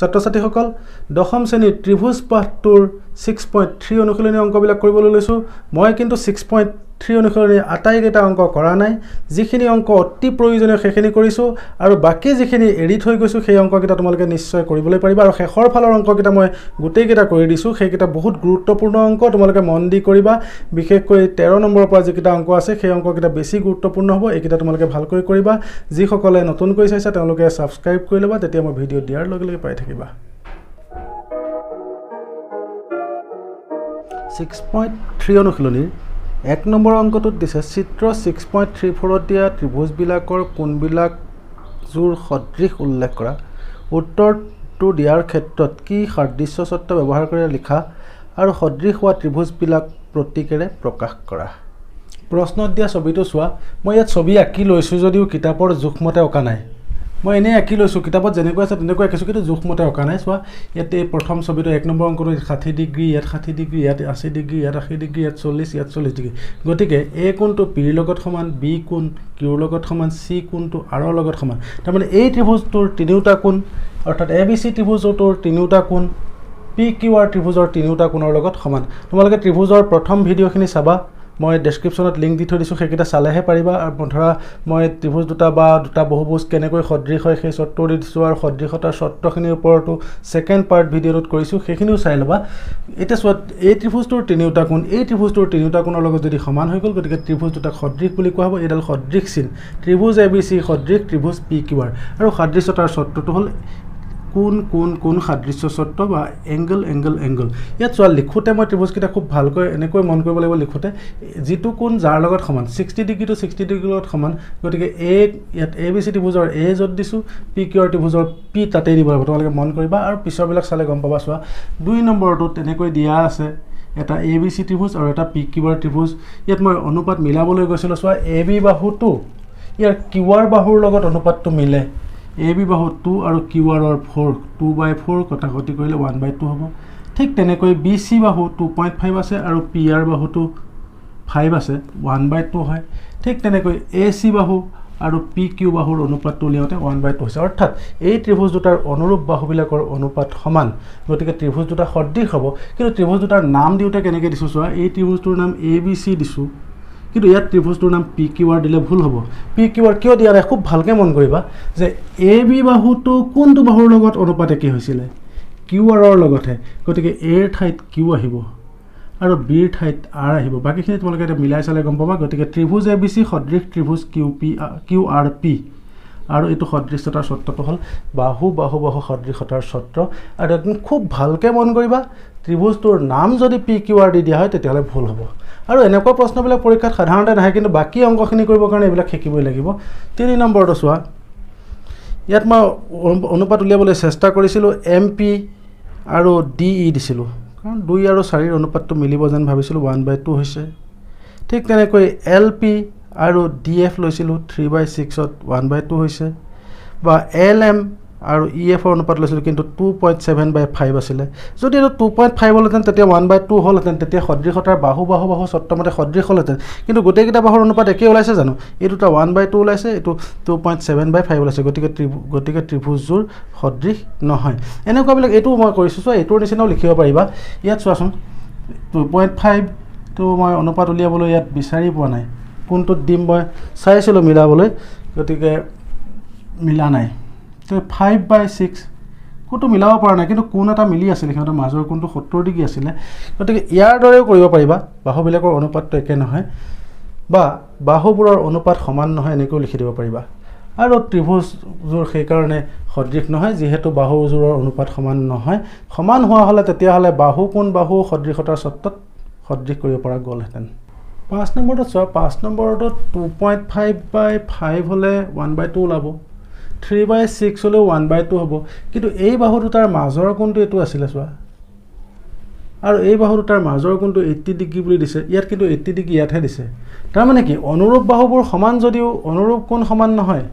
ছাত্ৰ-ছাত্ৰীসকল দশম শ্ৰেণীৰ ত্ৰিভুজ পাঠটোৰ 6.3 অনুশীলনী অংকবিলাক কৰিবলৈ লৈছোঁ মই কিন্তু 6.3 অনুশীলনী আটাইকেইটা অংক কৰা নাই যিখিনি অংক অতি প্ৰয়োজনীয় সেইখিনি কৰিছোঁ আৰু বাকি যিখিনি এৰি থৈ গৈছোঁ সেই অংককেইটা তোমালোকে নিশ্চয় কৰিবলৈ পাৰিবা আৰু শেষৰ ফালৰ অংককেইটা মই গোটেইকেইটা কৰি দিছোঁ সেইকেইটা বহুত গুৰুত্বপূৰ্ণ অংক তোমালোকে মন দি কৰিবা বিশেষকৈ 13 নম্বৰৰ পৰা যিকেইটা অংক আছে সেই অংককেইটা বেছি গুৰুত্বপূৰ্ণ হ'ব এইকেইটা তোমালোকে ভালকৈ কৰিবা যিসকলে নতুনকৈ চাইছা তেওঁলোকে সাবস্ক্ৰাইব কৰি ল'বা তেতিয়া মই ভিডিঅ' দিয়াৰ লগে লগে পাই থাকিবা 6.3 অনুশীলনীৰ 1 নম্বৰ অংকটোত দিছে চিত্ৰ 6.34 দিয়া ত্ৰিভুজবিলাকৰ কোণবিলাক জোৰ সদৃশ উল্লেখ কৰা উত্তৰটো দিয়াৰ ক্ষেত্ৰত কি সাদৃশ্য চৰ্ত ব্যৱহাৰ কৰি লিখা আৰু সদৃশ হোৱা ত্ৰিভুজবিলাক প্ৰতীকেৰে প্ৰকাশ কৰা প্ৰশ্নত দিয়া ছবিটো চোৱা মই ইয়াত ছবি আঁকি লৈছোঁ যদিও কিতাপৰ জোখমতে অঁকা নাই মই এনে আঁকি লৈছোঁ কিতাপত যেনেকৈ আছে তেনেকৈ আঁকিছোঁ কিন্তু জোখমতে অঁকা নাই চোৱা ইয়াতে প্ৰথম ছবিটো 1 নম্বৰ অংকটো 60 ডিগ্ৰী ইয়াত 60 ডিগ্ৰী ইয়াত 80 ডিগ্ৰী ইয়াত 80 ডিগ্ৰী ইয়াত 40 ইয়াত 40 ডিগ্ৰী গতিকে a কোণটো p ৰ লগত সমান b কোণ q ৰ লগত সমান c কোণটো r ৰ লগত সমান তাৰমানে এই ত্ৰিভুজটোৰ তিনিওটা কোণ অৰ্থাৎ abc ত্ৰিভুজটোৰ তিনিওটা কোণ pqr ত্ৰিভুজৰ তিনিওটা কোণৰ লগত সমান তোমালোকে ত্ৰিভুজৰ প্ৰথম ভিডিঅ'খিনি চাবা মই ডেসক্ৰিপচনত লিংক দি থৈ দিছোঁ সেইকেইটা চালেহে পাৰিবা আৰু ধৰা মই ত্ৰিভুজ দুটা বা দুটা বহুভুজ কেনেকৈ সদৃশ হয় সেই চৰ্তটো দি দিছোঁ আৰু সদৃশতাৰ চৰ্তখিনিৰ ওপৰতো সেকেন্ড পাৰ্ট ভিডিঅ'টোত কৰিছোঁ সেইখিনিও চাই ল'বা এটা চোৱা এই ত্ৰিভুজটোৰ তিনিওটা কোণ এই ত্ৰিভুজটোৰ তিনিওটা কোণৰ লগত যদি সমান হৈ গ'ল গতিকে ত্ৰিভুজ দুটাক সদৃশ বুলি কোৱা হ'ব এডাল সদৃশ চিন ত্ৰিভুজ abc সদৃশ ত্ৰিভুজ pqr আৰু সাদৃশ্যতাৰ চৰ্তটো হ'ল কোন সাদৃশ্য চৰ্ত বা এংগল ইয়াত চোৱা লিখোতে মই ত্ৰিভুজকেইটা খুব ভালকৈ এনেকৈ মন কৰিব লাগিব লিখোতে যিটো কোণ যাৰ লগত সমান 60 ডিগ্ৰী টু 60 ডিগ্ৰীৰ লগত সমান গতিকে ইয়াত abc ত্ৰিভুজৰ a য'ত দিছোঁ pqr ত্ৰিভুজৰ p তাতেই দিব লাগিব তোমালোকে মন কৰিবা আৰু পিছৰবিলাক চালে গম পাবা চোৱা 2 নম্বৰটো তেনেকৈ দিয়া আছে এটা abc ত্ৰিভুজ আৰু এটা pqr ত্ৰিভুজ ইয়াত মই অনুপাত মিলাবলৈ গৈছিলোঁ চোৱা ab বাহুটো ইয়াৰ qr বাহুৰ লগত অনুপাতটো মিলে ab বাহু 2 আৰু qr ৰ 4 2/4 কটাকটি কৰিলে 1/2 হ'ব ঠিক তেনেকৈ bc বাহু 2.5 আছে আৰু pr বাহুটো 5 আছে 1/2 হয় ঠিক তেনেকৈ ac বাহু আৰু pq বাহুৰ অনুপাতটো উলিয়াওঁতে 1/2 হৈছে অৰ্থাৎ এই ত্ৰিভুজ দুটাৰ অনুৰূপ বাহুবিলাকৰ অনুপাত সমান গতিকে ত্ৰিভুজ দুটা সদৃশ হ'ব কিন্তু ত্ৰিভুজ দুটাৰ নাম দিওঁতে কেনেকৈ দিছোঁ চোৱা এই ত্ৰিভুজটোৰ নাম abc দিছোঁ কিন্তু ইয়াত ত্ৰিভুজটোৰ নাম pqr দিলে ভুল হ'ব pqr কিয় দিয়া নাই খুব ভালকৈ মন কৰিবা যে ab বাহুটো কোনটো বাহুৰ লগত অনুপাতে কি হৈছিলে qr ৰ লগতহে গতিকে a ৰ ঠাইত q আহিব আৰু b ৰ ঠাইত r আহিব বাকিখিনি তোমালোকে এটা মিলাই চালে গম পাবা গতিকে ত্ৰিভুজ abc সদৃশ ত্ৰিভুজ qrp আৰু এইটো সদৃশ্যতাৰ চৰ্তটো হ'ল বাহু সদৃশতাৰ চৰ্ত আৰু একদম খুব ভালকৈ মন কৰিবা ত্ৰিভুজটোৰ নাম যদি pqr দি দিয়া হয় তেতিয়াহ'লে ভুল হ'ব আৰু এনেকুৱা প্ৰশ্নবিলাক পৰীক্ষাত সাধাৰণতে নাহে কিন্তু বাকি অংকখিনি কৰিবৰ কাৰণে এইবিলাক শিকিবই লাগিব 3 নম্বৰটো চোৱা ইয়াত মই অনুপাত উলিয়াবলৈ চেষ্টা কৰিছিলোঁ mp আৰু de দিছিলোঁ কাৰণ 2 আৰু 4 ৰ অনুপাতটো মিলিব যেন ভাবিছিলোঁ 1/2 হৈছে ঠিক তেনেকৈ lp আৰু df লৈছিলোঁ 3/6 ত 1/2 হৈছে বা lm আৰু ef ৰ অনুপাত লৈছিলোঁ কিন্তু 2.7/5 আছিলে যদি এইটো 2.5 হ'লহেঁতেন তেতিয়া 1/2 হ'লহেঁতেন তেতিয়া সদৃশতাৰ বাহু চৰ্তমতে সদৃশ হ'লহেঁতেন কিন্তু গোটেইকেইটা বাহুৰ অনুপাত একেই ওলাইছে জানো এই দুটা 1/2 ওলাইছে এইটো 2.7/5 ওলাইছে গতিকে ত্ৰিভুজযোৰ সদৃশ নহয় এনেকুৱাবিলাক এইটো মই কৰিছোঁ চোৱা এইটোৰ নিচিনাও লিখিব পাৰিবা ইয়াত চোৱাচোন 2.5 তো মই অনুপাত উলিয়াবলৈ ইয়াত বিচাৰি পোৱা নাই কোনটোত দিম মই চাইছিলোঁ মিলাবলৈ গতিকে মিলা নাই 5/6 কোনটো মিলাব পৰা নাই কিন্তু কোন এটা মিলি আছিল সিহঁতৰ মাজৰ কোনটো 70 ডিগ্ৰী আছিলে গতিকে ইয়াৰ দৰেও কৰিব পাৰিবা বাহুবিলাকৰ অনুপাতটো একে নহয় বা বাহুবোৰৰ অনুপাত সমান নহয় এনেকৈ লিখি দিব পাৰিবা আৰু ত্ৰিভুজযোৰ সেইকাৰণে সদৃশ নহয় যিহেতু বাহুযোৰৰ অনুপাত সমান নহয় সমান হোৱা হ'লে তেতিয়াহ'লে বাহু সদৃশতাৰ চৰ্তত সদৃশ কৰিব পৰা গ'লহেঁতেন 5 নম্বৰটো চোৱা 5 নম্বৰটো 2.5/5 হ'লে 1/2 ওলাব 3/6 হ'লেও 1/2 হ'ব কিন্তু এই বাহু দুটাৰ মাজৰ কোণটো এইটো আছিলে চোৱা আৰু এই বাহু দুটাৰ মাজৰ কোণটো 80 ডিগ্ৰী বুলি দিছে ইয়াত কিন্তু 80 ডিগ্ৰী ইয়াতহে দিছে তাৰমানে কি অনুৰূপ বাহুবোৰ সমান যদিও অনুৰূপ কোণ সমান নহয়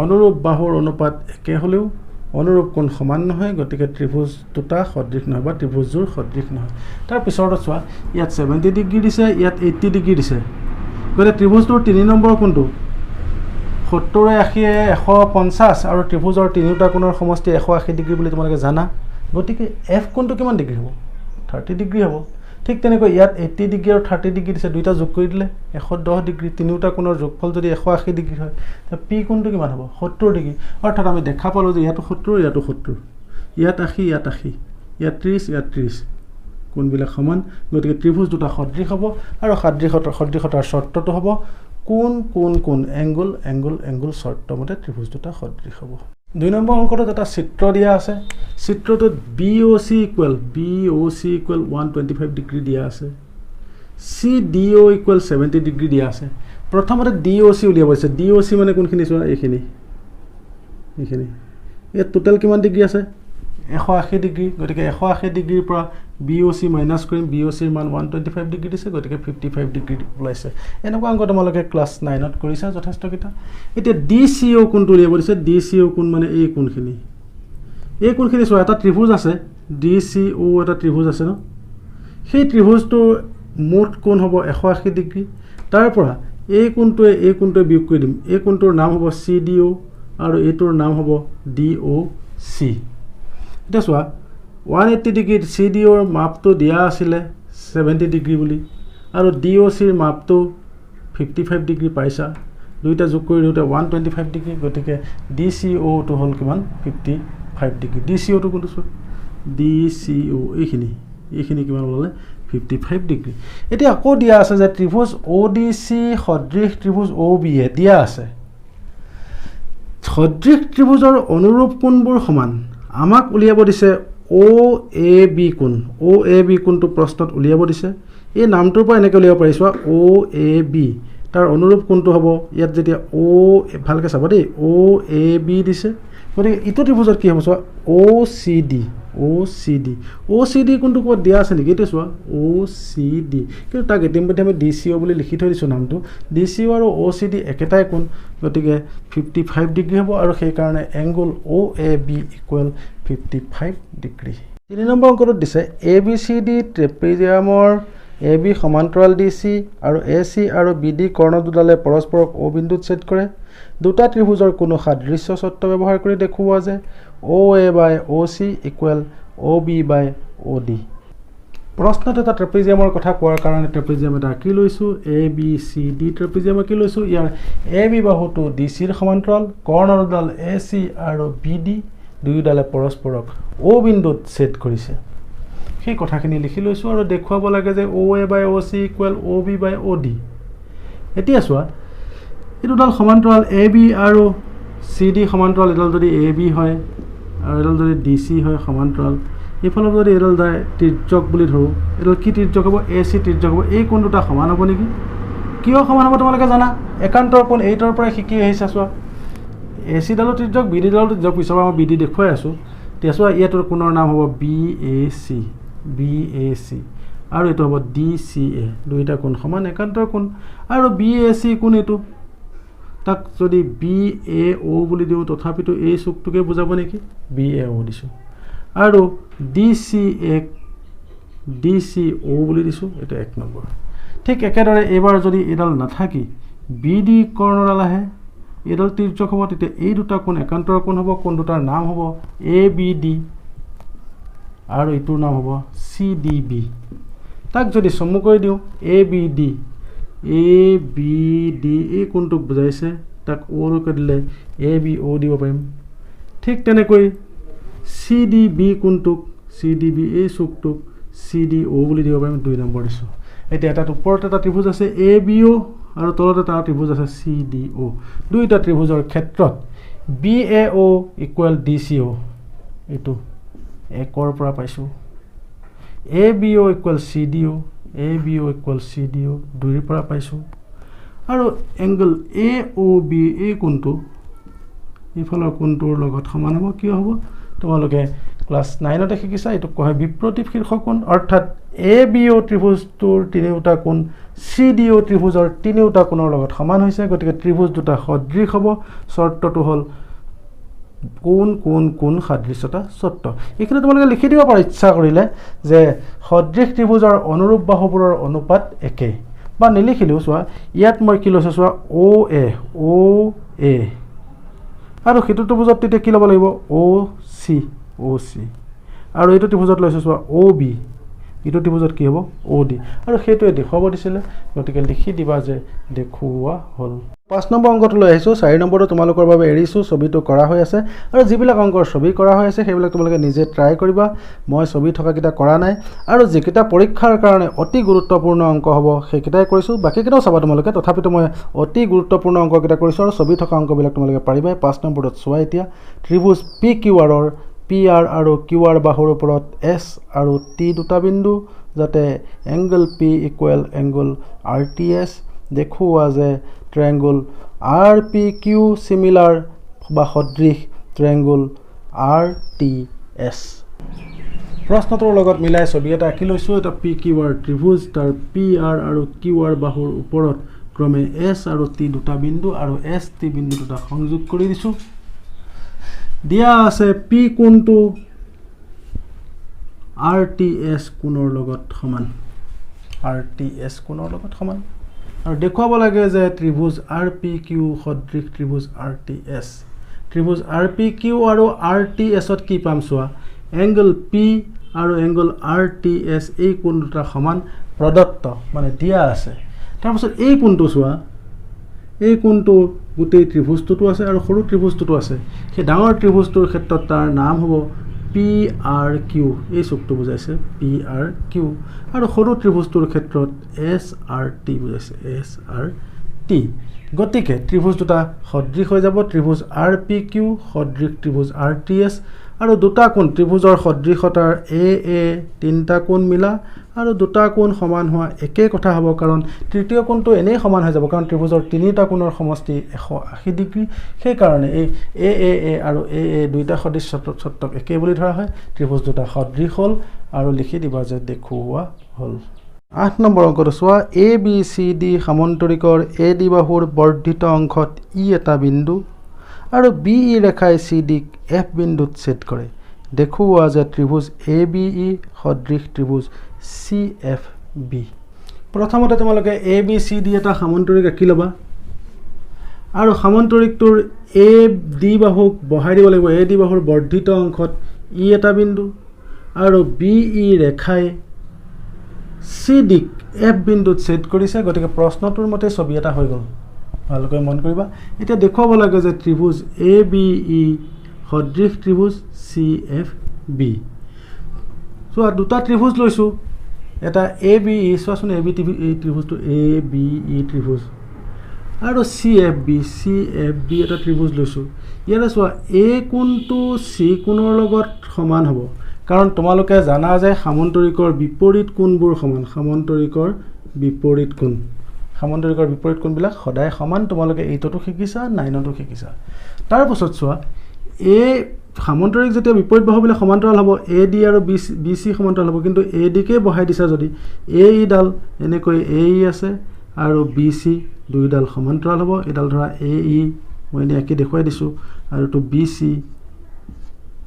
অনুৰূপ বাহুৰ অনুপাত একে হ'লেও অনুৰূপ কোণ সমান নহয় গতিকে ত্ৰিভুজ দুটা সদৃশ নহয় বা ত্ৰিভুজযোৰ সদৃশ নহয় তাৰ পিছৰটো চোৱা ইয়াত 70 ডিগ্ৰী দিছে ইয়াত 80 ডিগ্ৰী দিছে গতিকে ত্ৰিভুজটোৰ 3 নম্বৰ কোণটো 70 80 150 আৰু ত্ৰিভুজৰ তিনিটা কোণৰ সমষ্টি 180 ডিগ্ৰী বুলি তোমালোকে জানা গতিকে f কোণটো কিমান ডিগ্ৰী হ'ব 30 ডিগ্ৰী হ'ব ঠিক তেনেকৈ ইয়াত 80 ডিগ্ৰী আৰু 30 ডিগ্ৰী দিছে দুইটা যোগ কৰি দিলে 110 ডিগ্ৰী তিনিটা কোণৰ যোগফল যদি 180 ডিগ্ৰী হয় তে p কোণটো কিমান হ'ব 70 ডিগ্ৰী অৰ্থাৎ আমি দেখা পালো যে ইয়াতো 70 ইয়াতো 70 ইয়াত 80 ইয়াত 80 ইয়াত 30 ইয়াত 30 কোণবিলাক সমান গতিকে ত্ৰিভুজ দুটা সদৃশ হ'ব আৰু সদৃশতাৰ শৰ্তটো হ'ব কোণ এংগল শৰ্ত মতে ত্ৰিভুজ দুটা সদৃশ হ'ব 2 নম্বৰ অংকটোত এটা চিত্ৰ দিয়া আছে চিত্ৰটোত BOC ইকুৱেল 125 ডিগ্ৰী দিয়া আছে CDO ইকুৱেল 70 ডিগ্ৰী দিয়া আছে প্ৰথমতে DOC উলিয়াব আছে DOC মানে কোনখিনি চোৱা এইখিনি ইয়াত টোটাল কিমান ডিগ্ৰী আছে 180 ডিগ্ৰী গতিকে 180 ডিগ্ৰীৰ পৰা BOC মাইনাস কৰিম BOC ৰ মান 125 ডিগ্ৰী দিছে গতিকে 55 ডিগ্ৰী ওলাইছে এনেকুৱা অংক তোমালোকে ক্লাস 9 ত কৰিছা যথেষ্ট কিটা এতিয়া DCO কোণটো উলিয়াব দিছে DCO কোণ মানে এই কোণখিনি চোৱা এটা ত্ৰিভুজ আছে DCO এটা ত্ৰিভুজ আছে ন সেই ত্ৰিভুজটো মোট কোণ হ'ব 180 ডিগ্ৰী তাৰ পৰা এই কোণটোৱে বিয়োগ কৰি দিম এই কোণটোৰ নাম হ'ব CDO আৰু এইটোৰ নাম হ'ব DOC এতিয়া চোৱা 180 ডিগ্ৰী CDO ৰ মাপটো দিয়া আছিল 70 ডিগ্ৰী বুলি আৰু DOC ৰ মাপটো 55 ডিগ্ৰী পাইছা দুইটা যোগ কৰি দিওঁতে 125 ডিগ্ৰী গতিকে DCO টো হ'ল কিমান 55 ডিগ্ৰী DCO টো কোনটো চোৱা DCO এইখিনি কিমান ওলালে 55 ডিগ্ৰী এতিয়া আকৌ দিয়া আছে যে ত্ৰিভুজ ODC সদৃশ ত্ৰিভুজ OBA দিয়া আছে সদৃশ ত্ৰিভুজৰ অনুৰূপ কোণবোৰ সমান আমাক উলিয়াব দিছে OAB কোণটো প্ৰশ্নত উলিয়াব দিছে এই নামটোৰ পৰা এনেকৈ উলিয়াব পাৰিছো OAB তাৰ অনুৰূপ কোণটো হ'ব ইয়াত যেতিয়া ভালকৈ চাবা দেই OAB দিছে গতিকে ইটো ত্ৰিভুজৰ কি হ'ব চোৱা OCD কোণটো ক'ত দিয়া আছে নেকি এইটো চোৱা OCD কিন্তু তাক ইতিমধ্যে আমি DCO বুলি লিখি থৈ দিছো নামটো DCO আৰু OCD একেটাই কোণ গতিকে 55 ডিগ্ৰী হ'ব আৰু সেই কাৰণে এংগল OAB ইকুৱেল 55 ডিগ্ৰী 3 নম্বৰ অংকটোত দিছে ABCD ট্ৰেপেজিয়ামৰ AB সমান্তৰাল DC আৰু AC আৰু BD কৰ্ণ দুডালে পৰস্পৰক O বিন্দুত ছেদ কৰে দুটা ত্ৰিভুজৰ কোনো সাদৃশ্য শৰ্ত ব্যৱহাৰ কৰি দেখুওৱা যে OA by OC equal OB by OD প্ৰশ্নত এটা ট্ৰেপেজিয়ামৰ কথা কোৱাৰ কাৰণে ট্ৰেপেজিয়াম এটা আঁকি লৈছো ABCD ট্ৰেপেজিয়াম আঁকি লৈছো ইয়াৰ AB বাহুটো DC ৰ সমান্তৰাল কৰ্ণ দুডাল AC আৰু BD দুয়োডালে পৰস্পৰক O বিন্দুত ছেদ কৰিছে সেই কথাখিনি লিখি লৈছো আৰু দেখুৱাব লাগে যে OA by OC equal OB by OD এতিয়া চোৱা এই দুডাল সমান্তৰাল AB আৰু CD সমান্তৰাল এডাল যদি AB হয় আৰু এডাল যদি DC হয় সমান্তৰাল ইফালে যদি এডাল যায় তিৰ্যক বুলি ধৰো এডাল কি তিৰ্যক হ'ব AC তিৰ্যক হ'ব এই কোণ দুটা সমান হ'ব নেকি কিয় সমান হ'ব তোমালোকে জানা একান্তৰ কোণ 8 ৰ পৰা শিকি আহিছা চোৱা AC ডালৰ তিৰ্যক BD ডালৰ তিৰ্যক পিছৰ মই BD দেখুৱাই আছো তেতিয়া চোৱা ইয়াৰ কোণৰ নাম হ'ব BAC আৰু এটো হ'ব DCA দুইটা কোণ সমান একান্তৰ কোণ আৰু BAC কোণ এটো তাক যদি BAO বুলি দিও তথাপিতো এই চুকটোকে বুজাব নেকি BAO দিছো আৰু DCO বুলি দিছো এটা 1 নম্বৰ ঠিক একেদৰে এবাৰ যদি এডাল নাথাকি BD কৰ্ণডাল আহে এডাল তিৰ্যক হ'ব তেতিয়া এই দুটা কোণ একান্তৰ কোণ হ'ব কোণ দুটাৰ নাম হ'ব ABD আৰু ইটোৰ নাম হ'ব CDB তাক যদি সমু কৰি দিও ABD এই কোণটোক বুজাইছে তাক O কৈ দিলে ABO দিব পাৰিম ঠিক তেনেকৈ CDB কোণটোক CDB এই চুকটোক CDO বুলি দিব পাৰিম 2 নম্বৰ দিছো এতিয়া এটা ওপৰত এটা ত্ৰিভুজ আছে ABO আৰু তলত এটা ত্ৰিভুজ আছে CDO দুইটা ত্ৰিভুজৰ ক্ষেত্ৰত BAO ইকুৱেল DCO এটো 1 ৰ পৰা পাইছো ABO equal CDO equal CDO 2 ৰ পৰা পাইছো আৰু এংগল AOB এই কোণটো ইফালৰ কোণটোৰ লগত সমান হ'ব কি হ'ব তোমালোকে ক্লাস 9 তে শিকিছা এটো কয় বিপ্ৰতীপ শীৰ্ষ কোণ অৰ্থাৎ ABO ত্ৰিভুজটোৰ তিনিটা কোণ CDO ত্ৰিভুজৰ তিনিটা কোণৰ লগত সমান হৈছে গতিকে ত্ৰিভুজ দুটা সদৃশ হ'ব শৰ্তটো হ'ল কোন সাদৃশ্যতা শৰ্ত এখানে তোমালোকে লিখি দিব পাৰা ইচ্ছা কৰিলে যে সদৃশ ত্ৰিভুজৰ অনুৰূপ বাহুবোৰৰ অনুপাত একে বা নিলিখিলেও চোৱা ইয়াত মই কি লৈছো চোৱা OA এ আৰু সেইটো ত্ৰিভুজত তেতিয়া কি ল'ব লাগিব অ চি আৰু এইটো ত্ৰিভুজত লৈছোঁ চোৱা অ বি এইটো ত্ৰিভুজত কি হ'ব অ ডি আৰু সেইটোৱে দেখুৱাব দিছিলে গতিকে লিখি দিবা যে দেখুওৱা হ'ল 5 নম্বৰ অংকটো লৈ আহিছোঁ 4 নম্বৰটো তোমালোকৰ বাবে এৰিছোঁ ছবিটো কৰা হৈ আছে আৰু যিবিলাক অংকৰ ছবি কৰা হৈ আছে সেইবিলাক তোমালোকে নিজে ট্ৰাই কৰিবা মই ছবি থকাকেইটা কৰা নাই আৰু যিকেইটা পৰীক্ষাৰ কাৰণে অতি গুৰুত্বপূৰ্ণ অংক হ'ব সেইকেইটাই কৰিছোঁ বাকীকেইটাও চাবা তোমালোকে তথাপিতো মই অতি গুৰুত্বপূৰ্ণ অংককেইটা কৰিছোঁ আৰু ছবি থকা অংকবিলাক তোমালোকে পাৰিবা 5 নম্বৰত চোৱা এতিয়া ত্ৰিভুজ পি কিউ আৰৰ পি আৰ আৰু কিউ আৰ বাহুৰ ওপৰত এছ আৰু টি দুটা বিন্দু যাতে angle P equal angle R T S দেখুওৱা যে ট্ৰায়াঙ্গল আৰ পি কিউ সিমিলাৰ বা সদৃশ ট্ৰায়াঙ্গল আৰ টি এছ প্ৰশ্নটোৰ লগত মিলাই ছবি এটা আঁকি লৈছোঁ এটা পি কিউ আৰ ত্ৰিভুজ তাৰ পি আৰ আৰু কিউ আৰ বাহুৰ ওপৰত ক্ৰমে এছ আৰু টি দুটা বিন্দু আৰু এছ টি বিন্দু দুটা সংযোগ কৰি দিছোঁ দিয়া আছে পি কোণটো আৰ টি এছ কোণৰ লগত সমান আৰু দেখুৱাব লাগে যে ত্ৰিভুজ আৰ পি কিউ সদৃশ ত্ৰিভুজ আৰ টি এছ ত্ৰিভুজ আৰ পি কিউ আৰু আৰ টি এছত কি পাম চোৱা এংগল পি আৰু এংগল আৰ টি এছ এই কোণ দুটা সমান প্ৰদত্ত মানে দিয়া আছে তাৰপিছত এই কোণটো চোৱা এই কোণটো গোটেই ত্ৰিভুজটোতো আছে আৰু সৰু ত্ৰিভুজটোতো আছে সেই ডাঙৰ ত্ৰিভুজটোৰ ক্ষেত্ৰত তাৰ নাম হ'ব পি আৰ কিউ এই চুকটো বুজাইছে পি আৰ কিউ আৰু সৰু ত্ৰিভুজটোৰ ক্ষেত্ৰত এছ আৰ টি বুজাইছে এছ আৰ টি গতিকে ত্ৰিভুজ দুটা সদৃশ হৈ যাব ত্ৰিভুজ আৰ পি কিউ সদৃশ ত্ৰিভুজ আৰ টি এছ আৰু দুটা কোণ ত্ৰিভুজৰ সদৃশতাৰ এ তিনিটা কোণ মিলা আৰু দুটা কোণ সমান হোৱা একে কথা হ'ব কাৰণ তৃতীয় কোণটো এনেই সমান হৈ যাব কাৰণ ত্ৰিভুজৰ তিনিটা কোণৰ সমষ্টি 180 ডিগ্ৰী সেইকাৰণে এই এ আৰু এ দুইটা সদৃশ সত্যক একে বুলি ধৰা হয় ত্ৰিভুজ দুটা সদৃশ হ'ল আৰু লিখি দিবা যে দেখুওৱা হ'ল 8 নম্বৰ অংকটো চোৱা এ বি চি ডি সামন্তৰিকৰ এ ডি বাহুৰ বৰ্ধিত অংশত ই এটা বিন্দু আৰু বি ই ৰেখাই চি ডিক এফ বিন্দুত ছেদ কৰে দেখুওৱা যে ত্ৰিভুজ এ বি ই সদৃশ ত্ৰিভুজ চি এফ বি প্ৰথমতে তোমালোকে এ বি চি ডি এটা সামন্তৰিক আঁকি ল'বা আৰু সামন্তৰিকটোৰ এ ডি বাহুক বহাই দিব লাগিব এ ডি বাহুৰ বৰ্ধিত অংশত ই এটা বিন্দু আৰু বি ই ৰেখাই চি ডিক এফ বিন্দুত ছেদ কৰিছে গতিকে প্ৰশ্নটোৰ মতে ছবি এটা হৈ গ'ল ভালকৈ মন কৰিবা এতিয়া দেখুৱাব লাগে যে ত্ৰিভুজ এ বি ই সদৃশ ত্ৰিভুজ চি এফ বি চোৱা দুটা ত্ৰিভুজ লৈছোঁ এটা এ বি ই চোৱাচোন এ বি এই ত্ৰিভুজটো এ বি ই ত্ৰিভুজ আৰু চি এফ বি এটা ত্ৰিভুজ লৈছোঁ ইয়াতে চোৱা এ কোণটো চি কোণৰ লগত সমান হ'ব কাৰণ তোমালোকে জানা যে সামন্তৰিকৰ বিপৰীত কোণবোৰ সমান সামন্তৰিকৰ বিপৰীত কোণবিলাক সদায় সমান তোমালোকে 8তো শিকিছা 9তো শিকিছা তাৰপিছত চোৱা এ সামন্তৰিক যেতিয়া বিপৰীত বাহুবিলাক সমান্তৰাল হ'ব এ ডি আৰু বি চি সমান্তৰাল হ'ব কিন্তু এ ডিকে বহাই দিছা যদি এ ইডাল এনেকৈ এ ই আছে আৰু বি চি দুইডাল সমান্তৰাল হ'ব এডাল ধৰা এ ই মই এনে একে দেখুৱাই দিছোঁ আৰু এইটো বি চি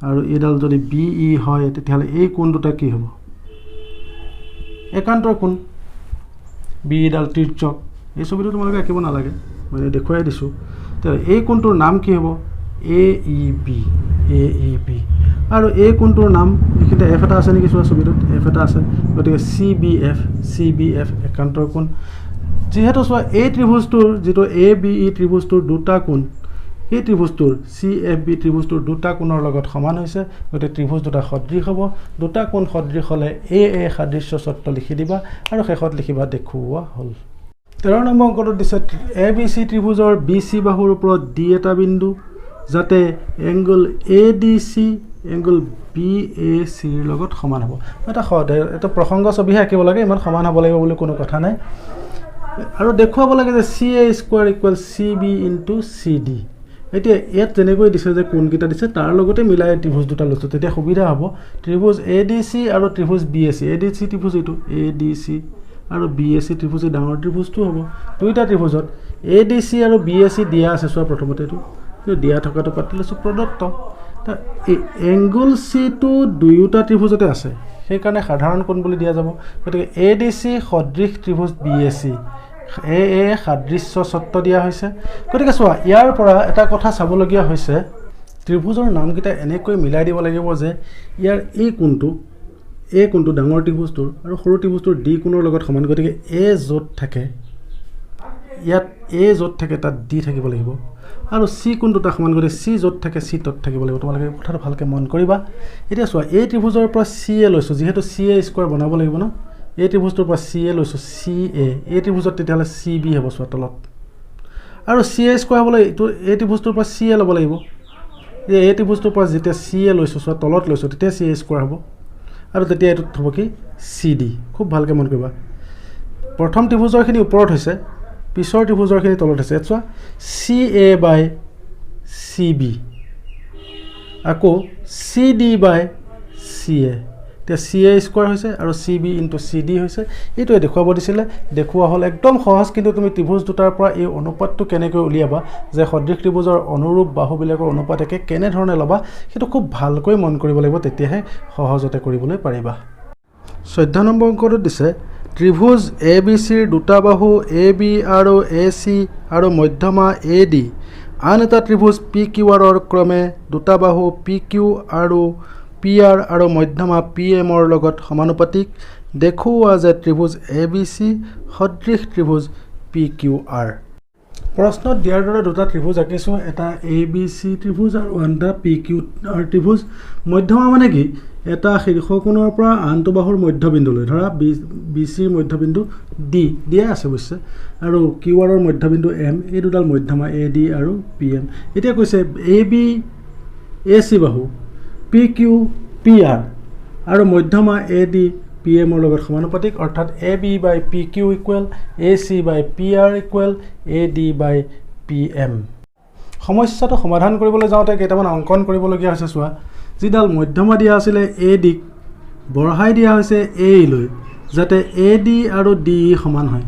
আৰু এডাল যদি বি ই হয় তেতিয়াহ'লে এই কোণ দুটা কি হ'ব একান্তৰ কোণ বি ইডাল তিৰ্যক এই ছবিটো তোমালোকে আঁকিব নালাগে মই দেখুৱাই দিছোঁ তেতিয়াহ'লে এই কোণটোৰ নাম কি হ'ব এ ই বি আৰু এই কোণটোৰ নাম এইখিনিতে এফ এটা আছে নেকি চোৱা ছবিটোত এফ এটা আছে গতিকে চি বি এফ একান্তৰ কোণ যিহেতু চোৱা এই ত্ৰিভুজটোৰ যিটো এ বি ই ত্ৰিভুজটোৰ দুটা কোণ এই ত্ৰিভুজটোৰ চি এফ বি ত্ৰিভুজটোৰ দুটা কোণৰ লগত সমান হৈছে গতিকে ত্ৰিভুজ দুটা সদৃশ হ'ব দুটা কোণ সদৃশ হ'লে এ সাদৃশ্য চৰ্ত লিখি দিবা আৰু শেষত লিখিবা দেখুওৱা হ'ল 13 নম্বৰ অংকটোত দিছে এ বি চি ত্ৰিভুজৰ বি চি বাহুৰ ওপৰত ডি এটা বিন্দু যাতে angle A D C angle B A চিৰ লগত সমান হ'ব এটা প্ৰসংগ ছবিহে আঁকিব লাগে ইমান সমান হ'ব লাগিব বুলি কোনো কথা নাই আৰু দেখুৱাব লাগে যে C A square equal C B into C D এতিয়া ইয়াত যেনেকৈ দিছে যে কোণকেইটা দিছে তাৰ লগতে মিলাই ত্ৰিভুজ দুটা লৈছোঁ তেতিয়া সুবিধা হ'ব ত্ৰিভুজ এ ডি চি আৰু ত্ৰিভুজ বি এ চি ত্ৰিভুজ এইটো এ ডি চি আৰু বি এ চি ত্ৰিভুজ ডাঙৰ ত্ৰিভুজটো হ'ব দুইটা ত্ৰিভুজত এ ডি চি আৰু বি এ চি দিয়া আছে চোৱা প্ৰথমতে এইটো দিয়া থকাটো পাতি লৈছোঁ প্ৰদত্ত এই এংগল চিটো দুয়োটা ত্ৰিভুজতে আছে সেইকাৰণে সাধাৰণ কোণ বুলি দিয়া যাব গতিকে এ ডি চি সদৃশ ত্ৰিভুজ বি এ চি এ সাদৃশ্য চৰ্ত দিয়া হৈছে। গতিকে চোৱা ইয়াৰ পৰা এটা কথা চাবলগীয়া হৈছে ত্ৰিভুজৰ নামকেইটা এনেকৈ মিলাই দিব লাগিব যে ইয়াৰ এই কোণটো ডাঙৰ ত্ৰিভুজটোৰ আৰু সৰু ত্ৰিভুজটোৰ ডি কোণৰ লগত সমান। গতিকে এ য'ত থাকে ইয়াত এ য'ত থাকে তাত ডি থাকিব লাগিব আৰু চি কোণটো তাৰ সমান। গতিকে চি য'ত থাকে চি ত'ত থাকিব লাগিব। তোমালোকে কথাটো ভালকৈ মন কৰিবা। এতিয়া চোৱা এই ত্ৰিভুজৰ পৰা চি এ লৈছোঁ, যিহেতু চি এ স্কোৱাৰ বনাব লাগিব ন। এই ত্ৰিভুজটোৰ পৰা চি এ লৈছোঁ, চি এ এই ত্ৰিভুজত তেতিয়াহ'লে চি বি হ'ব চোৱা তলত, আৰু চি এ স্কোৱাৰ হ'বলৈ এইটো এই ত্ৰিভুজটোৰ পৰা চি এ ল'ব লাগিব। এই ত্ৰিভুজটোৰ পৰা যেতিয়া চি এ লৈছোঁ চোৱা তলত লৈছোঁ, তেতিয়া চি এ স্কোৱাৰ হ'ব আৰু তেতিয়া এইটোত হ'ব কি চি ডি। খুব ভালকৈ মন কৰিবা। প্ৰথম ত্ৰিভুজৰখিনি ওপৰত হৈছে, পিছৰ ত্ৰিভুজৰখিনি তলত হৈছে। চোৱা C A by C B, আকৌ C D by C A. এতিয়া চি এ স্কোৱাৰ হৈছে আৰু C B into C D হৈছে। এইটোৱে দেখুৱাব দিছিলে, দেখুওৱা হ'ল। একদম সহজ। কিন্তু তুমি ত্ৰিভুজ দুটাৰ পৰা এই অনুপাতটো কেনেকৈ উলিয়াবা, যে সদৃশ ত্ৰিভুজৰ অনুৰূপ বাহুবিলাকৰ অনুপাত একে কেনেধৰণে ল'বা, সেইটো খুব ভালকৈ মন কৰিব লাগিব, তেতিয়াহে সহজতে কৰিবলৈ পাৰিবা। 14 নম্বৰ অংকটোত দিছে ত্ৰিভুজ এ বি চিৰ দুটা বাহু এ বি আৰু এ চি আৰু মধ্যমা এ ডি আন এটা ত্ৰিভুজ পি কিউ আৰৰ ক্ৰমে দুটা বাহু পি কিউ আৰু পি আৰ আৰু মধ্যমা পি এমৰ লগত সমানুপাতিক। দেখুওৱা যে ত্ৰিভুজ এ বি চি সদৃশ ত্ৰিভুজ পি কিউ আৰ। প্ৰশ্নত দিয়াৰ দৰে দুটা ত্ৰিভুজ আঁকিছোঁ, এটা এ বি চি ত্ৰিভুজ আৰু আন এটা পি কিউ আৰ ত্ৰিভুজ। মধ্যমা মানে কি, এটা শীৰ্ষকোণৰ পৰা আনটো বাহুৰ মধ্যবিন্দুলৈ, ধৰা বি চিৰ মধ্যবিন্দু ডি দিয়া আছে অৱশ্যে, আৰু কিউ আৰৰ মধ্যবিন্দু এম, এই দুডাল মধ্যমা এ ডি আৰু পি এম। এতিয়া কৈছে এ বি এ চি বাহু পি কিউ পি আৰ আৰু মধ্যমা এ ডি পি এমৰ লগত সমানুপাতিক, অৰ্থাৎ A B by P Q equal A C by P R equal A D by P M. সমস্যাটো সমাধান কৰিবলৈ যাওঁতে কেইটামান অংকন কৰিবলগীয়া হৈছে। চোৱা যিডাল মধ্যমা দিয়া আছিলে এ ডিক বঢ়াই দিয়া হৈছে এ লৈ, যাতে এ ডি আৰু ডি সমান হয়।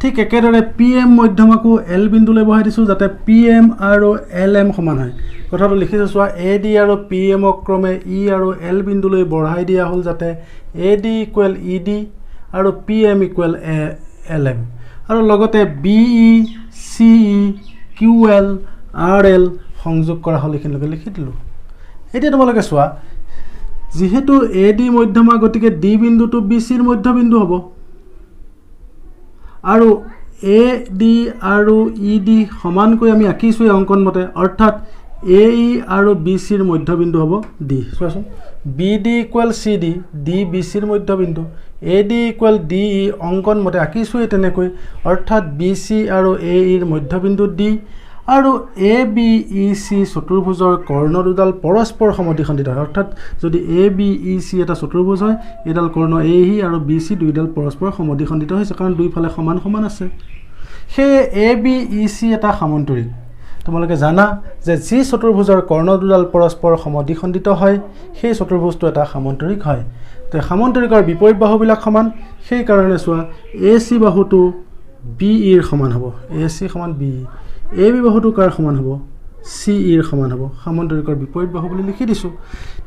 ঠিক একেদৰে পি এম মধ্যমাকো এল বিন্দুলৈ বহাই দিছোঁ, যাতে পি এম আৰু এল এম সমান হয়। কথাটো লিখিছোঁ চোৱা, এ ডি আৰু পি এমক ক্ৰমে ই আৰু এল বিন্দুলৈ বঢ়াই দিয়া হ'ল, যাতে A D equal E D আৰু P M equal L M, আৰু লগতে B E C E Q L R L সংযোগ কৰা হ'ল। এইখিনিলৈকে লিখি দিলোঁ। এতিয়া তোমালোকে চোৱা, যিহেতু এ ডি মধ্যমা, গতিকে ডি বিন্দুটো বি চিৰ মধ্যবিন্দু হ'ব, আৰু এ ডি আৰু ই ডি সমানকৈ আমি আঁকিছোঁ এই অংকন মতে, অৰ্থাৎ এ ই আৰু বি চিৰ মধ্যবিন্দু হ'ব ডি। চোৱাচোন, B D equal C D, D B চিৰ মধ্যবিন্দু, A D equal D E অংকন মতে আঁকিছোঁৱেই তেনেকৈ, অৰ্থাৎ বি চি আৰু এ ইৰ মধ্যবিন্দু ডি, আৰু এ বি ই চি চতুৰ্ভুজৰ কৰ্ণ দুডাল পৰস্পৰ সমদ্বিখণ্ডিত হয়। অৰ্থাৎ যদি এ বি ই চি এটা চতুৰ্ভুজ হয়, এইডাল কৰ্ণ এ ই আৰু বি চি দুইডাল পৰস্পৰ সমদ্বিখণ্ডিত হৈছে, কাৰণ দুইফালে সমান সমান আছে। সেয়ে এ বি ই চি এটা সামন্তৰিক। তোমালোকে জানা যে যি চতুৰ্ভুজৰ কৰ্ণ দুডাল পৰস্পৰ সমদ্বিখণ্ডিত হয়, সেই চতুৰ্ভুজটো এটা সামন্তৰিক হয়। তো সামন্তৰিকৰ বিপৰীত বাহুবিলাক সমান, সেইকাৰণে চোৱা এ চি বাহুটো বি ইৰ সমান হ'ব, এ চি সমান বি ই। এ বি বাহুটো কাৰ সমান হ'ব, চি ইৰ সমান হ'ব, সামন্তৰিকৰ বিপৰীত বাহু বুলি লিখি দিছোঁ।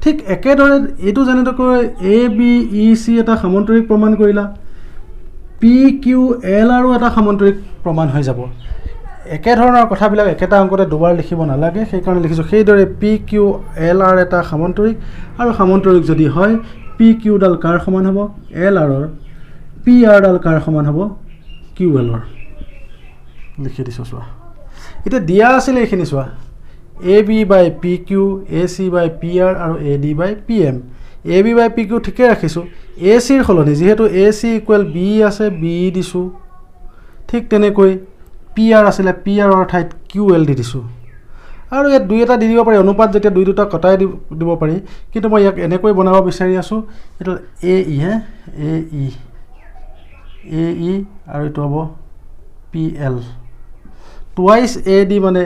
ঠিক একেদৰে এইটো যেনেকৈ এ বি ই চি এটা সামন্তৰিক প্ৰমাণ কৰিলা, পি কিউ এল আৰু এটা সামন্তৰিক প্ৰমাণ হৈ যাব। একেধৰণৰ কথাবিলাক একেটা অংকতে দুবাৰ লিখিব নালাগে, সেইকাৰণে লিখিছোঁ। সেইদৰে পি কিউ এল আৰ এটা সামন্তৰিক, আৰু সামন্তৰিক যদি হয় পি কিউডাল কাৰ সমান হ'ব, এল আৰৰ, পি আৰডাল কাৰ সমান হ'ব, কিউ এলৰ। লিখি দিছোঁ চোৱা। এতিয়া দিয়া আছিলে এইখিনি চোৱা, A B by P Q, A C by P R আৰু A D by P M. A B by P Q ঠিকে ৰাখিছোঁ, এ চিৰ সলনি যিহেতু এ চি ইকুৱেল বি আছে বি দিছোঁ, ঠিক তেনেকৈ পি আৰ আছিলে পি আৰৰ ঠাইত কিউ এল দি দিছোঁ। আৰু ইয়াত দুই এটা দি দিব পাৰি, অনুপাত যেতিয়া দুই দুটা কটাই দিব পাৰি, কিন্তু মই ইয়াক এনেকৈ বনাব বিচাৰি আছোঁ। এইটো এ ই এ ই আৰু এইটো হ'ব P L, twice A D মানে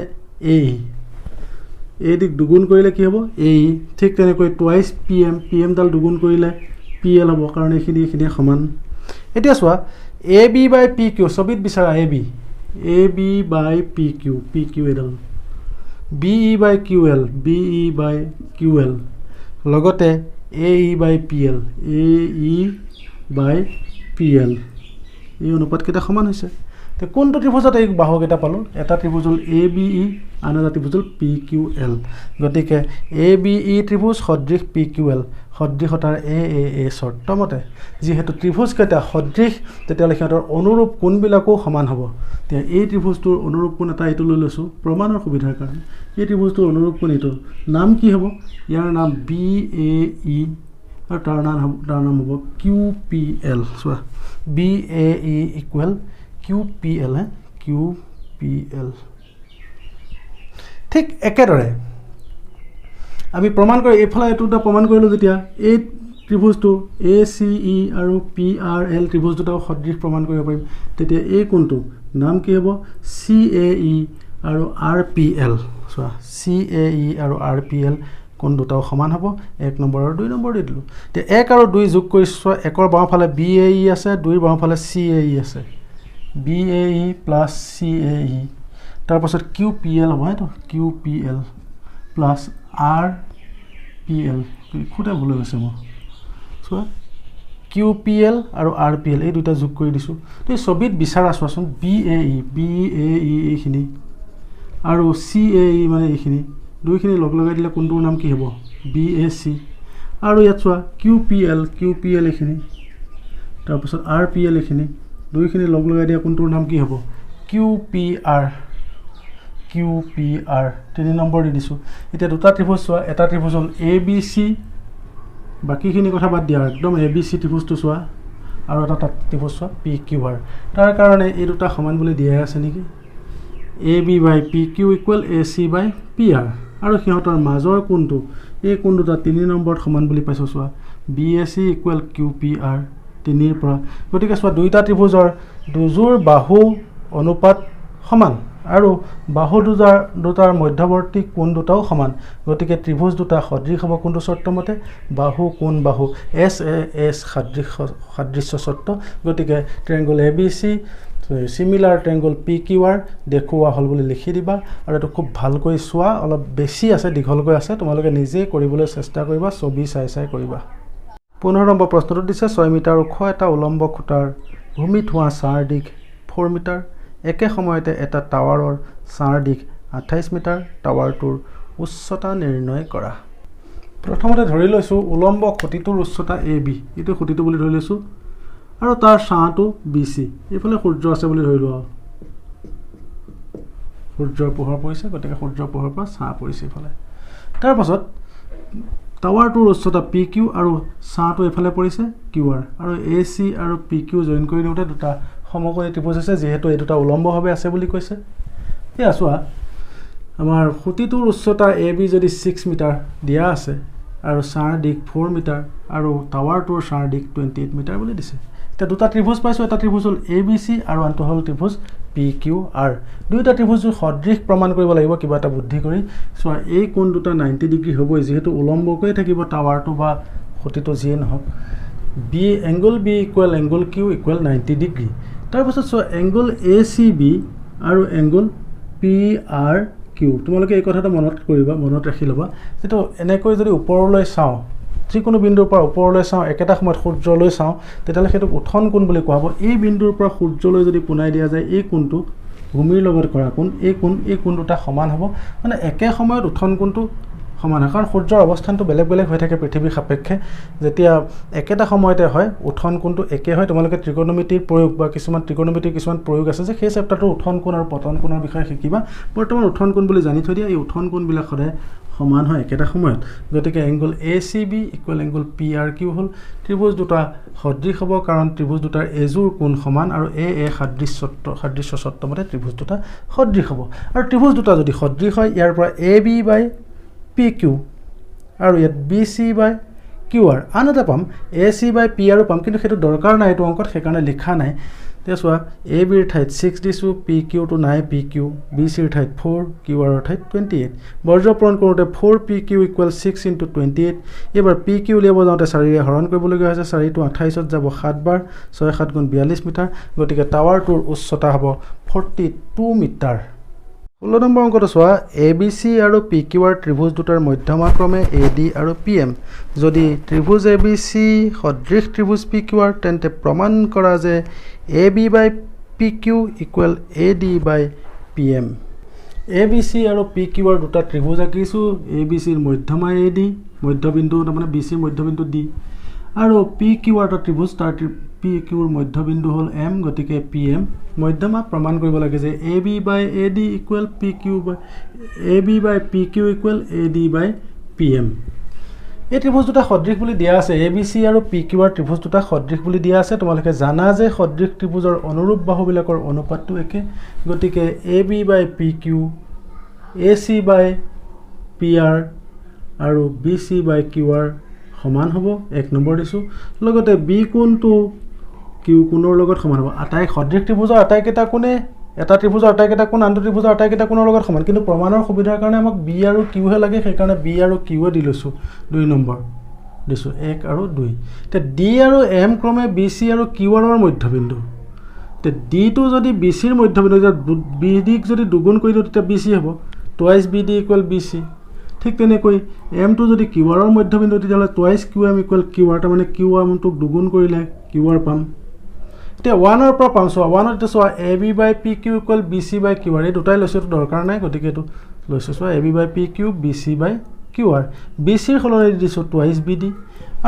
এ ডিক দুগুণ কৰিলে কি হ'ব এ ই, ঠিক তেনেকৈ টুৱাইচ পি এমডাল দুগুণ কৰিলে পি এল হ'ব, কাৰণ এইখিনি সমান। এতিয়া চোৱা A B by P Q, ছবিত বিচাৰা এ বি বাই পি কিউ এডাল, B E by Q L, B E by Q L, লগতে এ E by P L, A E by P L, এই অনুপাতকেইটা সমান হৈছে। তো কোনটো ত্ৰিভুজত এই বাহুকেইটা পালোঁ এটা ত্ৰিভুজ হ'ল ABE আন এটা ত্ৰিভুজ হ'ল PQL গতিকে ABE ত্ৰিভুজ সদৃশ PQL সদৃশতাৰ AAA শৰ্তমতে যিহেতু ত্ৰিভুজকেইটা সদৃশ তেতিয়াহ'লে সিহঁতৰ অনুৰূপ কোণবিলাকো সমান হ'ব তেতিয়া এই ত্ৰিভুজটোৰ অনুৰূপ কোণ এটা এইটো লৈ লৈছোঁ প্ৰমাণৰ সুবিধাৰ কাৰণে এই ত্ৰিভুজটোৰ অনুৰূপ কোণ এইটো নাম কি হ'ব ইয়াৰ নাম BAE আৰু তাৰ নাম হ'ব QPL চোৱা BAE ইকুৱেল QPL QPL ঠিক একেদৰে আমি প্ৰমাণ কৰি এইফালে এইটো প্ৰমাণ কৰিলোঁ যেতিয়া এই ত্ৰিভুজটো ACE আৰু PRL ত্ৰিভুজ দুটাও সদৃশ প্ৰমাণ কৰিব পাৰিম তেতিয়া এই কোণটো নাম কি হ'ব CAE আৰু RPL চোৱা CAE আৰু RPL কোণ দুটাও সমান হ'ব 1 নম্বৰ আৰু 2 নম্বৰ দি দিলোঁ তেতিয়া 1 আৰু 2 যোগ কৰি চোৱা 1ৰ বাওঁফালে BAE আছে 2ৰ বাওঁফালে CAE আছে BAE প্লাছ CAE তাৰপাছত QPL হ'ব এইটো QPL প্লাছ RPL খুঁটে ভুল হৈ গৈছে মোৰ চোৱা QPL আৰু RPL এই দুটা যোগ কৰি দিছোঁ তো এই ছবিত বিচাৰা চোৱাচোন BAE এইখিনি আৰু CAE মানে এইখিনি দুইখিনি লগ লগাই দিলে কোনটোৰ নাম কি হ'ব BAC আৰু ইয়াত চোৱা QPL এইখিনি তাৰপাছত RPL এইখিনি দুইখিনি লগ লগাই দিয়া কোনটোৰ নাম কি হ'ব QPR 3 নম্বৰ দি দিছোঁ এতিয়া দুটা ত্ৰিভুজ চোৱা এটা ত্ৰিভুজ হ'ল ABC বাকীখিনি কথা বাদ দিয়া একদম ABC ত্ৰিভুজটো চোৱা আৰু এটা ত্ৰিভুজ চোৱা PQR তাৰ কাৰণে এই দুটা সমান বুলি দিয়াই আছে নেকি AB by PQ equal AC by PR আৰু সিহঁতৰ মাজৰ কোণটো এই কোণ দুটা 3 নম্বৰত সমান বুলি পাইছোঁ চোৱা BAC ইকুৱেল QPR 3ৰ পৰা গতিকে চোৱা দুইটা ত্ৰিভুজৰ দুযোৰ বাহু অনুপাত সমান আৰু বাহু দুটাৰ মধ্যৱৰ্তী কোণ দুটাও সমান গতিকে ত্ৰিভুজ দুটা সদৃশ হ'ব কোনটো চৰ্তমতে বাহু কোণ বাহু SAS সাদৃশ্য চৰ্ত গতিকে ট্ৰায়াঙ্গল ABC সিমিলাৰ ট্ৰায়াঙ্গল PQR দেখুওৱা হ'ল বুলি লিখি দিবা আৰু এইটো খুব ভালকৈ চোৱা অলপ বেছি আছে দীঘলকৈ আছে তোমালোকে নিজে কৰিবলৈ চেষ্টা কৰিবা ছবি চাই কৰিবা 15 নম্বৰ প্ৰশ্নটো দিছে 6 মিটাৰ ওখ এটা উলম্ব খুঁটাৰ ভূমিত হোৱা ছাঁৰ দিশ 4 মিটাৰ একে সময়তে এটা টাৱাৰৰ ছাঁৰ দিশ 28 মিটাৰ টাৱাৰটোৰ উচ্চতা নিৰ্ণয় কৰা প্ৰথমতে ধৰি লৈছোঁ উলম্ব খুঁটিটোৰ উচ্চতা AB এইটো খুঁটিটো বুলি ধৰি লৈছোঁ আৰু তাৰ ছাঁটো BC এইফালে সূৰ্য আছে বুলি ধৰি লোৱা সূৰ্যৰ পোহৰ পৰিছে গতিকে সূৰ্যৰ পোহৰৰ পৰা ছাঁ পৰিছে এইফালে তাৰপাছত টাৱাৰটোৰ উচ্চতা PQ আৰু ছাঁটো এইফালে পৰিছে QR আৰু AC আৰু PQ জইন কৰি দিওঁতে দুটা সমকোণী ত্ৰিভুজ আছে যেহেতু এই দুটা উলম্বভাৱে আছে বুলি কৈছে এয়া চোৱা আমাৰ খুঁটিটোৰ উচ্চতা AB যদি 6 মিটাৰ দিয়া আছে আৰু ছাঁৰ দিশ 4 মিটাৰ আৰু টাৱাৰটোৰ ছাঁৰ দিশ 28 মিটাৰ বুলি দিছে এতিয়া দুটা ত্ৰিভুজ পাইছোঁ এটা ত্ৰিভুজ হ'ল ABC আৰু আনটো হ'ল ত্ৰিভুজ PQR দুইটা ত্ৰিভুজৰ সদৃশ প্ৰমাণ কৰিব লাগিব কিবা এটা বুদ্ধি কৰি চোৱা এই কোণ দুটা 90 ডিগ্ৰী হ'বই যেহেতু উলম্বকৈ থাকিব টাৱাৰটো বা খুঁটিটো যিয়ে নহওক angle B equal angle Q equal 90 degree তাৰপাছত চোৱা এংগল ACB আৰু এংগল PRQ তোমালোকে এই কথাটো মনত ৰাখি ল'বা যেটো এনেকৈ যদি ওপৰলৈ চাওঁ যিকোনো বিন্দুৰ পৰা ওপৰলৈ চাওঁ একেটা সময়ত সূৰ্যলৈ চাওঁ তেতিয়াহ'লে সেইটো উত্থন কোণ বুলি কোৱা হ'ব এই বিন্দুৰ পৰা সূৰ্যলৈ যদি পোনাই দিয়া যায় এই কোণটো ভূমিৰ লগত কৰা কোণ এই কোণ দুটা সমান হ'ব মানে একে সময়ত উত্থন কোণটো সমান হয় কাৰণ সূৰ্যৰ অৱস্থানটো বেলেগ হৈ থাকে পৃথিৱীৰ সাপেক্ষে যেতিয়া একেটা সময়তে হয় উত্থন কোণটো একে হয় তোমালোকে ত্ৰিকোণমিতিৰ প্ৰয়োগ বা কিছুমান প্ৰয়োগ আছে যে সেই চেপ্টাৰটো উত্থন কোণ আৰু পতন কোণৰ বিষয়ে শিকিবা বৰ্তমান উত্থন কোণ বুলি জানি থৈ দিয়া এই উত্থন কোণবিলাক সদায় সমান হয় একেটা সময়ত গতিকে angle ACB equal angle PRQ হ'ল ত্ৰিভুজ দুটা সদৃশ হ'ব কাৰণ ত্ৰিভুজ দুটাৰ এজোৰ কোণ সমান আৰু AA সাদৃশ্য চৰ্তমতে ত্ৰিভুজ দুটা সদৃশ হ'ব আৰু ত্ৰিভুজ দুটা যদি সদৃশ হয় ইয়াৰ পৰা AB by PQ আৰু ইয়াত BC by QR আন এটা পাম AC by PR পাম কিন্তু সেইটো দৰকাৰ নাই এইটো অংকত সেইকাৰণে লিখা নাই তেতিয়া চোৱা AB ৰ ঠাইত 6 দিছোঁ PQ টো নাই PQ BC ৰ ঠাইত 4 QR ৰ ঠাইত 28 বৰ্গপূৰণ কৰোঁতে 4PQ ইকুৱেল 6 × 28 এবাৰ PQ উলিয়াব যাওঁতে 4ৰে হৰণ কৰিবলগীয়া হৈছে 4টো 28ত যাব 7 বাৰ 6 7 গুণ 42 মিটাৰ গতিকে টাৱাৰটোৰ উচ্চতা হ'ব 42 মিটাৰ 16 নম্বৰ অংকটো চোৱা ABC আৰু PQR ত্ৰিভুজ দুটাৰ মধ্যমাক্ৰমে AD আৰু PM যদি ত্ৰিভুজ ABC সদৃশ ত্ৰিভুজ PQR তেন্তে প্ৰমাণ কৰা যে AB by PQ equal AD by PM ABC আৰু PQ ৰ দুটা ত্ৰিভুজ আঁকিছোঁ ABC ৰ মধ্যমা AD মধ্যবিন্দু তাৰমানে BC ৰ মধ্যবিন্দু D আৰু PQ এটা ত্ৰিভুজ তাৰ PQ ৰ মধ্যবিন্দু হ'ল M গতিকে PM মধ্যমা প্ৰমাণ কৰিব লাগে যে AB by AD equal PQ by AB by PQ equal AD by PM এই ত্ৰিভুজ দুটা সদৃশ বুলি দিয়া আছে ABC আৰু PQ ৰ ত্ৰিভুজ দুটা সদৃশ বুলি দিয়া আছে তোমালোকে জানা যে সদৃশ ত্ৰিভুজৰ অনুৰূপ বাহুবিলাকৰ অনুপাতটো একে গতিকে AB বাই PQ AC বাই PR আৰু BC বাই QR সমান হ'ব এক নম্বৰ দিছো লগতে B কোণটো Q কোণৰ লগত সমান হ'ব আটাই সদৃশ ত্ৰিভুজৰ আটাইকেইটা কোণে এটা ত্ৰিভুজৰ আটাইকেইটা কোণ আনটো ত্ৰিভুজৰ আটাইকেইটা কোণৰ লগত সমান কিন্তু প্ৰমাণৰ সুবিধাৰ কাৰণে আমাক B আৰু Q হে লাগে সেই কাৰণে B আৰু Q দি লৈছো 2 নম্বৰ দিছো 1 আৰু 2 তে D আৰু M ক্ৰমে BC আৰু Q ৰ মধ্যবিন্দু তে D টো যদি BC ৰ মধ্যবিন্দু BD ক যদি দুগুণ কৰি দিও তেতিয়া BC হ'ব twice BD equal BC ঠিক তেনেকৈ M টো যদি Q ৰ মধ্যবিন্দু তেতিয়ালে twice QM equal QR তাৰ মানে QM টোক দুগুণ কৰিলে QR পাম তে 1 ৰ পৰা পাম সো 1 ত সো AB বাই PQ ইকুৱেল BC বাই QR এই দুটাই লৈছো তো দৰকাৰ নাই গতিকে এটো লৈছো সো AB বাই PQ BC বাই QR BC ৰ সলনি দিছো twice BD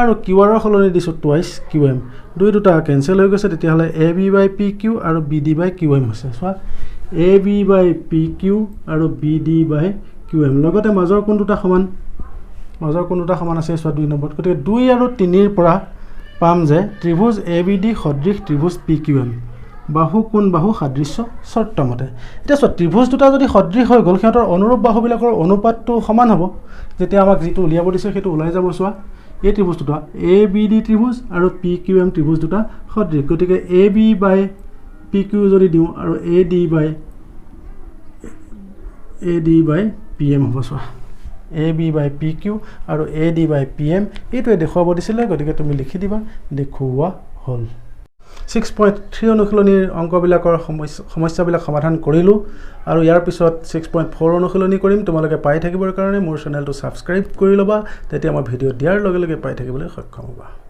আৰু QR ৰ সলনি দিছো twice QM দুটা কেনসেল হৈ গৈছে তেতিয়া হলে AB বাই PQ আৰু BD বাই QM হৈছে সো AB বাই PQ আৰু BD বাই QM লগতে মাজৰ কোণ দুটা সমান আছে সো 2 নম্বৰ গতিকে 2 আৰু 3 ৰ পৰা পাম যে ত্ৰিভুজ ABD সদৃশ ত্ৰিভুজ PQM বাহু কোণ বাহু সাদৃশ্য শৰ্তমতে এটা ত্ৰিভুজ দুটা যদি সদৃশ হৈ গল সিহঁতৰ অনুৰূপ বাহুবিলাকৰ অনুপাতটো সমান হ'ব যেতিয়া আমাক যেটো উলিয়াব দিছে সেইটো ওলাই যাব সোৱা এই ত্ৰিভুজ দুটা ABD ত্ৰিভুজ আৰু PQM ত্ৰিভুজ দুটা সদৃশ গতিকে AB বাই PQ যদি দিও আৰু AD বাই PM হ'ব সোৱা AB by PQ আৰু AD by PM এইটোৱে দেখুৱাব দিছিলে গতিকে তুমি লিখি দিবা দেখুৱা হল 6.3 অনুশীলনীৰ অংকবিলাকৰ সমস্যাবিলাক সমাধান কৰিলো আৰু ইয়াৰ পিছত 6.4 অনুশীলনী কৰিম তোমালোকে পাই থাকিবৰ কাৰণে মোৰ চেনেলটো সাবস্ক্ৰাইব কৰি লবা তেতিয়া মই ভিডিও দিয়াৰ লগে লগে পাই থাকিবলৈ সক্ষম হ'বা